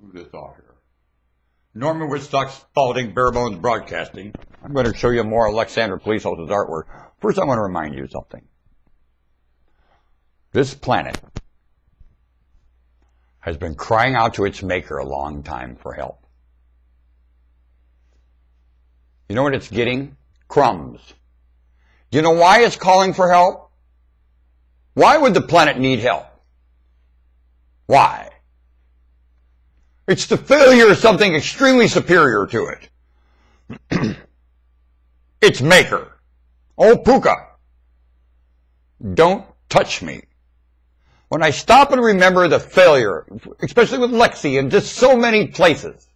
move this off here. Norman Woodstock, Spalding, Barebones Broadcasting. I'm going to show you more Alexander Police House's artwork. First, I want to remind you of something. This planet has been crying out to its maker a long time for help. You know what it's getting? Crumbs. Do you know why it's calling for help? Why would the planet need help? Why? It's the failure of something extremely superior to it. Its maker. Oh, Puka. Don't touch me. When I stop and remember the failure, especially with Lexi and just so many places,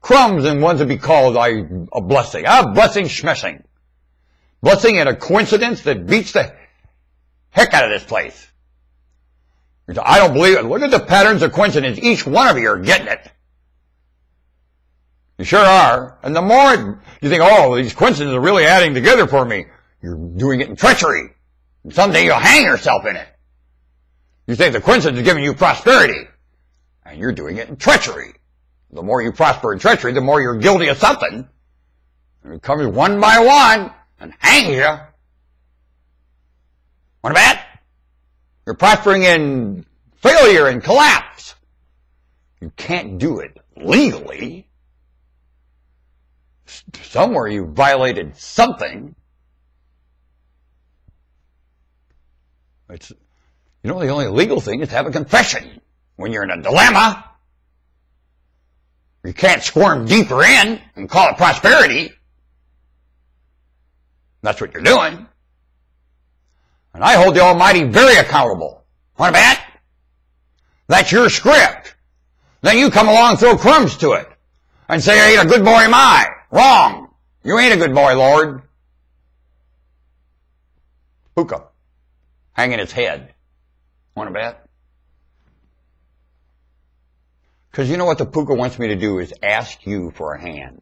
crumbs and ones that be called a blessing. A blessing schmessing. Blessing and a coincidence that beats the heck out of this place. I don't believe it. Look at the patterns of coincidence. Each one of you are getting it. You sure are. And the more you think, oh, these coincidences are really adding together for me, you're doing it in treachery. And someday you'll hang yourself in it. You think the coincidence is giving you prosperity, and you're doing it in treachery. The more you prosper in treachery, the more you're guilty of something. And it comes one by one and hangs you. Want to bet? You're prospering in failure and collapse. You can't do it legally. Somewhere you violated something. You know, the only legal thing is to have a confession when you're in a dilemma. You can't squirm deeper in and call it prosperity. That's what you're doing. And I hold the Almighty very accountable. Want to bet? That's your script. Then you come along and throw crumbs to it and say, I ain't a good boy, am I? Wrong. You ain't a good boy, Lord. Puka, hanging its head. Want to bet? Because you know what the Puka wants me to do is ask you for a hand.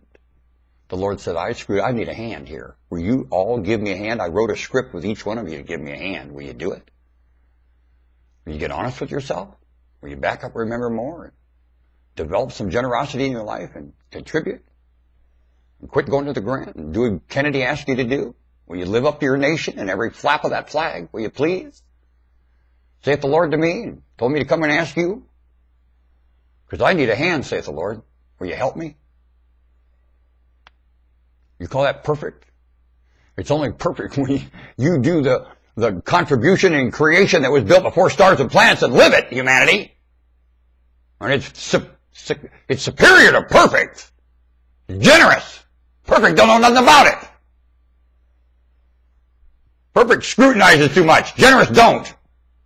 The Lord said, I need a hand here. Will you all give me a hand? I wrote a script with each one of you to give me a hand. Will you do it? Will you get honest with yourself? Will you back up and remember more? And develop some generosity in your life and contribute? And quit going to the ground and do what Kennedy asked you to do? Will you live up to your nation and every flap of that flag? Will you please? Saith the Lord to me and told me to come and ask you. Because I need a hand, saith the Lord. Will you help me? You call that perfect? It's only perfect when you do the contribution and creation that was built before stars and planets and live it, humanity. And it's superior to perfect. Generous. Perfect don't know nothing about it. Perfect scrutinizes too much. Generous don't.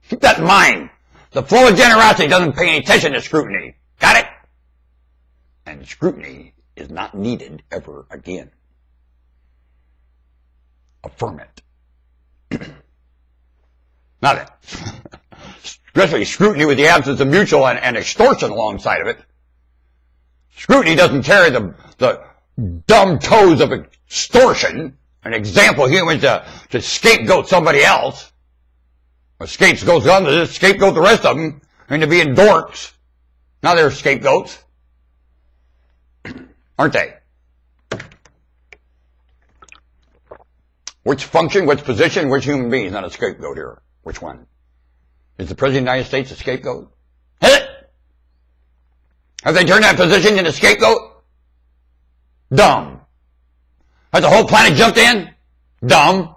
Keep that in mind. The flow of generosity doesn't pay any attention to scrutiny. Got it? And scrutiny is not needed ever again. Affirm it. Now then, especially scrutiny with the absence of mutual and extortion alongside of it. Scrutiny doesn't carry the dumb toes of extortion, an example humans to scapegoat somebody else. A scapegoat to scapegoat the rest of them into being dorks. Now they're scapegoats. Aren't they? Which function, which position, which human being is not a scapegoat here? Which one? Is the President of the United States a scapegoat? Is it? Have they turned that position into scapegoat? Dumb. Has the whole planet jumped in? Dumb.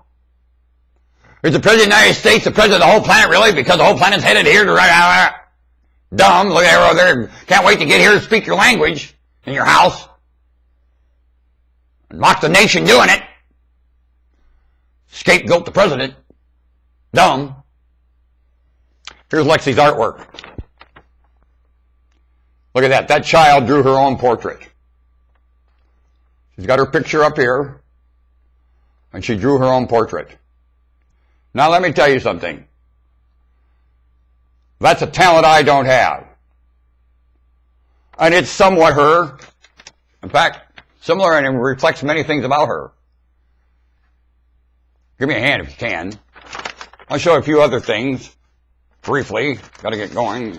Is the President of the United States the President of the whole planet really? Because the whole planet's headed here to right. Dumb. Look at her over there. Can't wait to get here to speak your language in your house. And mock the nation doing it. Scapegoat the president. Dumb. Here's Lexi's artwork. Look at that. That child drew her own portrait. She's got her picture up here. And she drew her own portrait. Now let me tell you something. That's a talent I don't have. And it's somewhat her. In fact, similar and it reflects many things about her. Give me a hand if you can. I'll show a few other things briefly. Got to get going.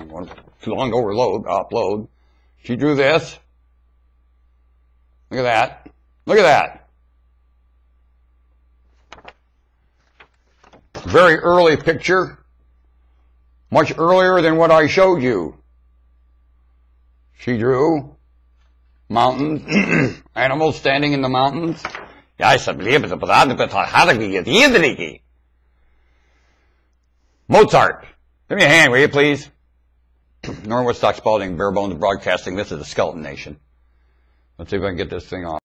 Too long to upload. She drew this. Look at that. Look at that. Very early picture. Much earlier than what I showed you. She drew mountains, animals standing in the mountains. Mozart, give me a hand, will you please? Norman Woodstock Spalding, Bare Bones Broadcasting. This is the Skeleton Nation. Let's see if I can get this thing off.